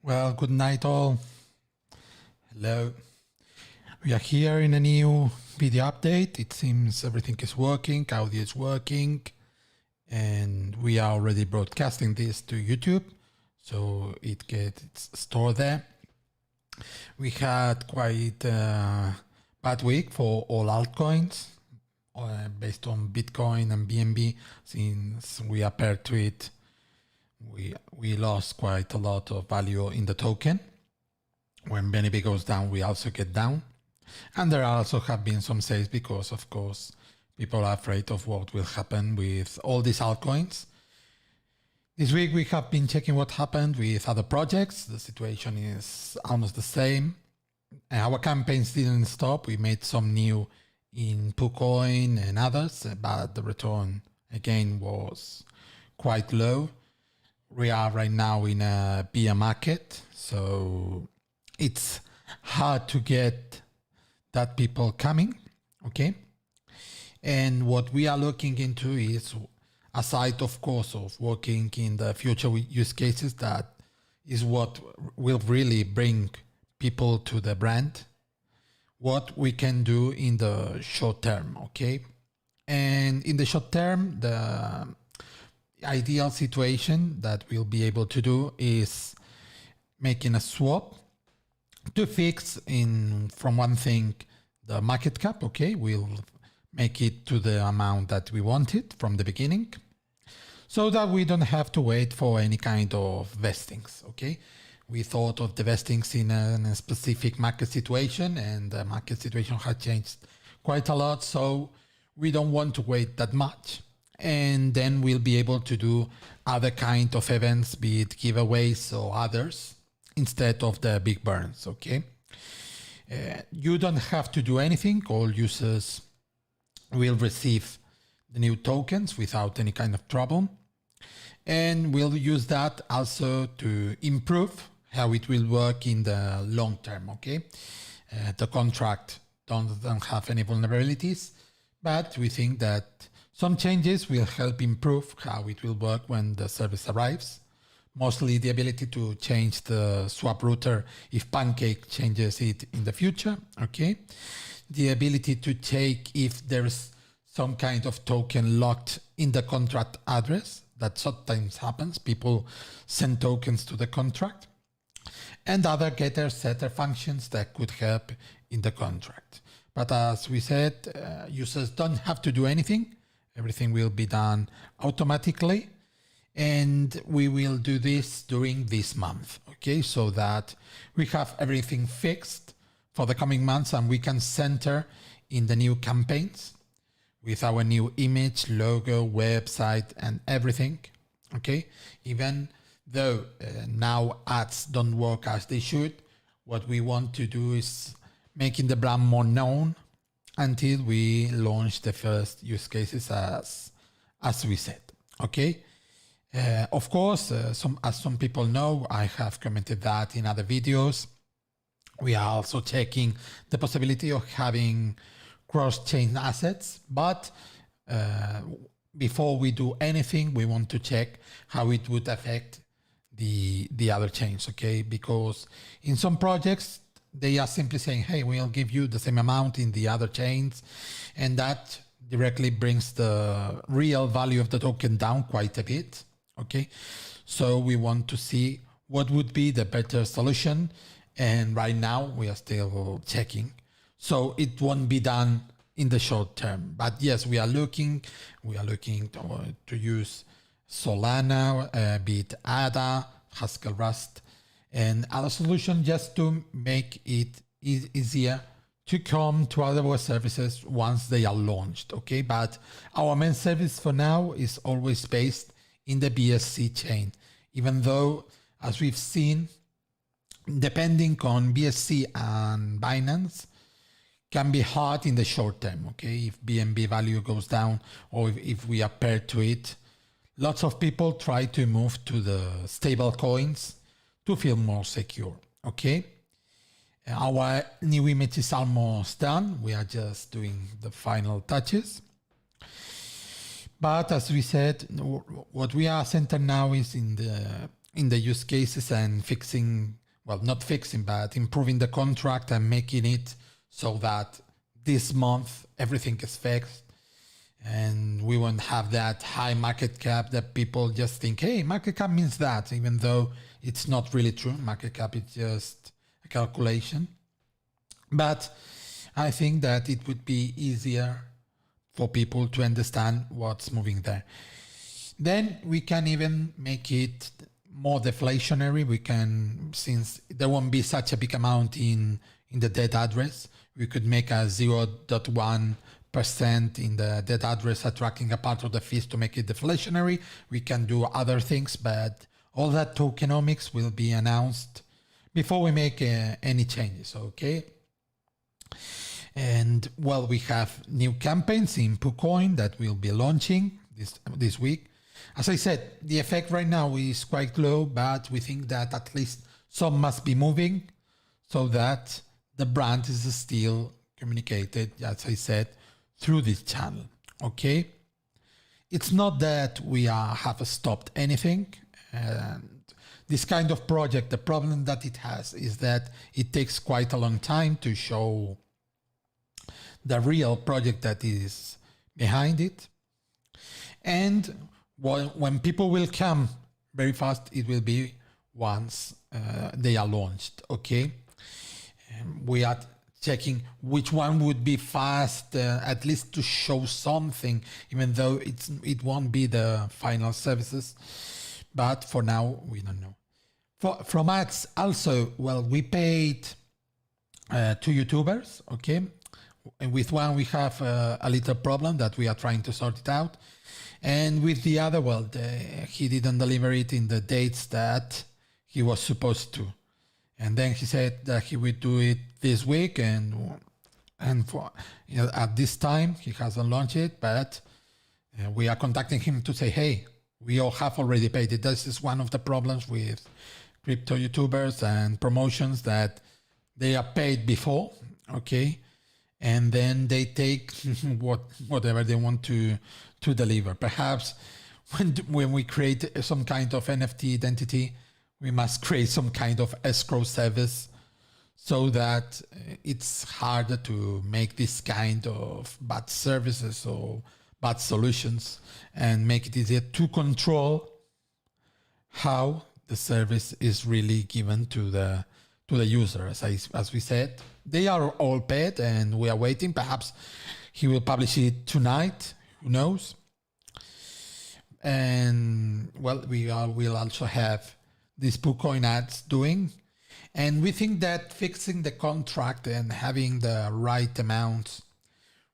Well, good night all. Hello. We are here in a new video update. It seems everything is working, audio is working, and we are already broadcasting this to YouTube, so it gets stored there. We had quite a bad week for all altcoins based on Bitcoin and BNB. Since we are paired to it, we lost quite a lot of value in the token. When BNB goes down, we also get down. And there also have been some sales because, of course, people are afraid of what will happen with all these altcoins. This week we have been checking what happened with other projects. The situation is almost the same. Our campaigns didn't stop. We made some new in PooCoin and others, but the return again was quite low. We are right now in a bear market, so it's hard to get that people coming, okay? And what we are looking into is, aside of course of working in the future use cases, that is what will really bring people to the brand, what we can do in the short term, okay? And in the short term, the ideal situation that we'll be able to do is making a swap to fix in from one thing the market cap, okay? We'll make it to the amount that we wanted from the beginning so that we don't have to wait for any kind of vestings, okay? We thought of the vestings in a specific market situation, and the market situation has changed quite a lot, so we don't want to wait that much. And then we'll be able to do other kind of events, be it giveaways or others, instead of the big burns, okay? You don't have to do anything. All users will receive the new tokens without any kind of trouble. And we'll use that also to improve how it will work in the long term, okay? The contract don't have any vulnerabilities, but we think that some changes will help improve how it will work when the service arrives. Mostly the ability to change the swap router if Pancake changes it in the future, okay? The ability to check if there's some kind of token locked in the contract address. That sometimes happens. People send tokens to the contract. And other getter setter functions that could help in the contract. But as we said, users don't have to do anything. Everything will be done automatically. And we will do this during this month, okay? So that we have everything fixed for the coming months and we can center in the new campaigns with our new image, logo, website, and everything, okay? Even though now ads don't work as they should, what we want to do is making the brand more known until we launch the first use cases as we said, okay? Of course, as some people know, I have commented that in other videos. We are also checking the possibility of having cross-chain assets, but before we do anything, we want to check how it would affect the other chains, okay? Because in some projects, they are simply saying, hey, we'll give you the same amount in the other chains, and that directly brings the real value of the token down quite a bit. Okay, so we want to see what would be the better solution. And right now we are still checking. So it won't be done in the short term. But yes, we are looking to use Solana, be it ADA, Haskell Rust, and other solutions just to make it easier to come to other web services once they are launched. Okay, but our main service for now is always based in the BSC chain, even though, as we've seen, depending on BSC and Binance, can be hard in the short term, okay? If BNB value goes down or if we are paired to it, lots of people try to move to the stable coins to feel more secure, okay? Our new image is almost done. We are just doing the final touches. But as we said, what we are centered now is in in the use cases and fixing, well, not fixing, but improving the contract and making it so that this month everything is fixed and we won't have that high market cap that people just think, hey, market cap means that, even though it's not really true. Market cap is just a calculation. But I think that it would be easier for people to understand what's moving there. Then we can even make it more deflationary. We can, since there won't be such a big amount in the dead address, we could make a 0.1% in the dead address, attracting a part of the fees to make it deflationary. We can do other things, but all that tokenomics will be announced before we make any changes, okay? And well, we have new campaigns in PooCoin that will be launching this week. As I said, the effect right now is quite low, but we think that at least some must be moving so that the brand is still communicated, as I said, through this channel, okay? It's not that we have stopped anything. And this kind of project, the problem that it has is that it takes quite a long time to show the real project that is behind it. And when people will come very fast, it will be once they are launched, okay? We are checking which one would be fast, at least to show something, even though it won't be the final services. But for now, we don't know. From ads also, well, we paid 2 YouTubers, okay? And with one, we have a little problem that we are trying to sort it out. And with the other, well, he didn't deliver it in the dates that he was supposed to. And then he said that he would do it this week, and for, you know, at this time, he hasn't launched it, but we are contacting him to say, hey, we all have already paid it. This is one of the problems with crypto YouTubers and promotions, that they are paid before, okay? And then they take whatever they want to deliver. Perhaps when we create some kind of NFT identity, we must create some kind of escrow service so that it's harder to make this kind of bad services or bad solutions, and make it easier to control how the service is really given to the user. As we said, they are all paid and we are waiting. Perhaps he will publish it tonight, who knows? And well, we'll also have these PooCoin ads doing. And we think that fixing the contract and having the right amounts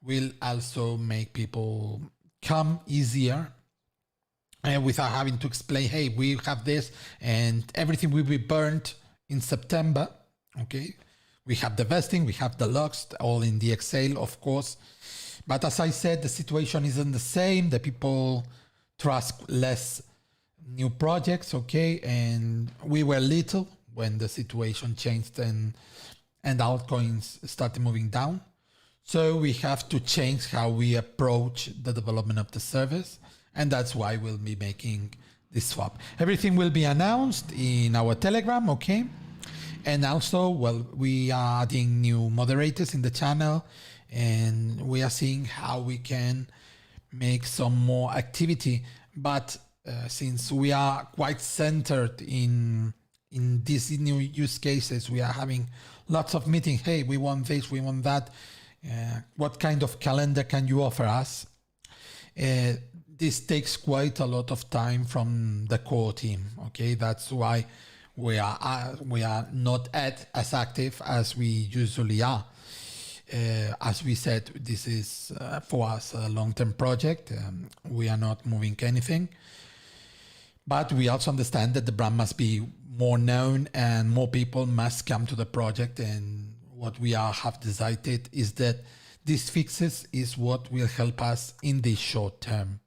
will also make people come easier, and without having to explain, hey, we have this and everything will be burnt in September, okay? We have the vesting, we have the locks, all in the Excel, of course. But as I said, the situation isn't the same. The people trust less new projects, okay? And we were little when the situation changed and altcoins started moving down. So we have to change how we approach the development of the service. And that's why we'll be making this swap. Everything will be announced in our Telegram, okay? And also, well, we are adding new moderators in the channel, and we are seeing how we can make some more activity. But since we are quite centered in these new use cases, we are having lots of meetings. Hey, we want this, we want that. What kind of calendar can you offer us? This takes quite a lot of time from the core team. Okay, that's why we are not as active as we usually are. As we said, this is for us a long-term project. We are not moving anything, but we also understand that the brand must be more known and more people must come to the project. And what we have decided is that these fixes is what will help us in the short term.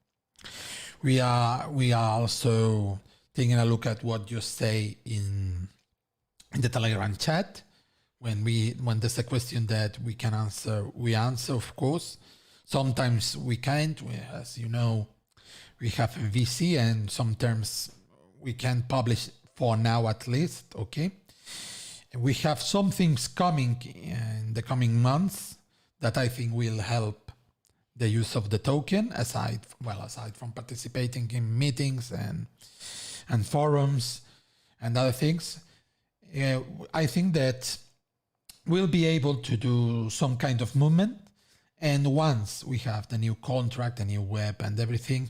We are also taking a look at what you say in the Telegram chat. When there's a question that we can answer, we answer, of course. Sometimes we can't. As you know, we have a VC, and sometimes we can't publish for now at least, okay? We have some things coming in the coming months that I think will help the use of the token, aside from participating in meetings and forums and other things. I think that we'll be able to do some kind of movement. And once we have the new contract, the new web and everything,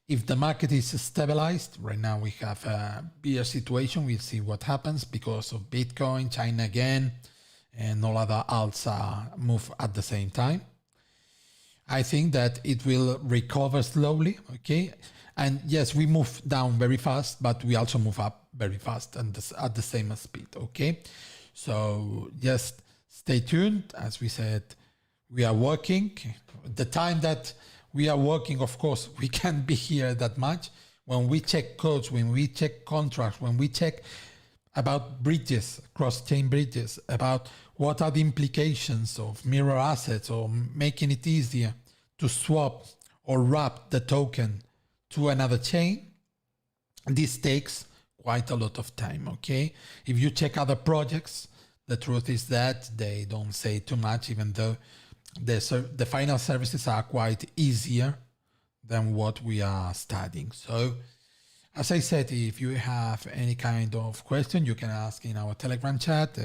if the market is stabilized, right now we have a bear situation, we'll see what happens because of Bitcoin, China again, and all other alts move at the same time. I think that it will recover slowly, okay? And yes, we move down very fast, but we also move up very fast and at the same speed, okay? So just stay tuned. As we said, we are working. The time that we are working, of course, we can't be here that much. When we check codes, when we check contracts, when we check about bridges, cross-chain bridges, about what are the implications of mirror assets or making it easier to swap or wrap the token to another chain, this takes quite a lot of time, okay? If you check other projects, the truth is that they don't say too much, even though the final services are quite easier than what we are studying. So, as I said, if you have any kind of question, you can ask in our Telegram chat.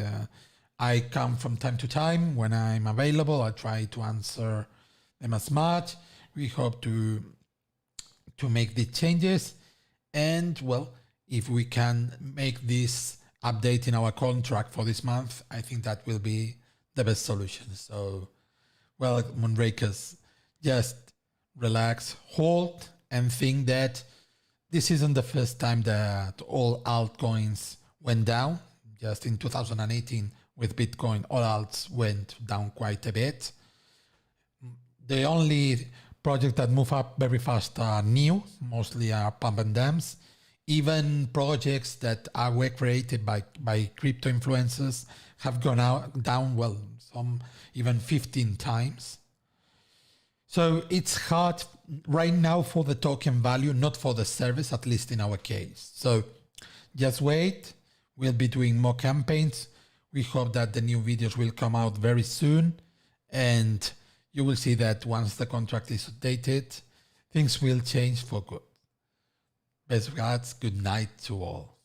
I come from time to time when I'm available. I try to answer them as much. We hope to make the changes. And, well, if we can make this update in our contract for this month, I think that will be the best solution. So, well, Moonrakers, just relax, hold, and think that this isn't the first time that all altcoins went down. Just in 2018 with Bitcoin, all alts went down quite a bit. The only projects that move up very fast are new, mostly are pump and dumps. Even projects that were created by crypto influencers have gone down, well, some even 15 times. So it's hard right now for the token value, not for the service, at least in our case. So just wait. We'll be doing more campaigns. We hope that the new videos will come out very soon. And you will see that once the contract is updated, things will change for good. Best regards, good night to all.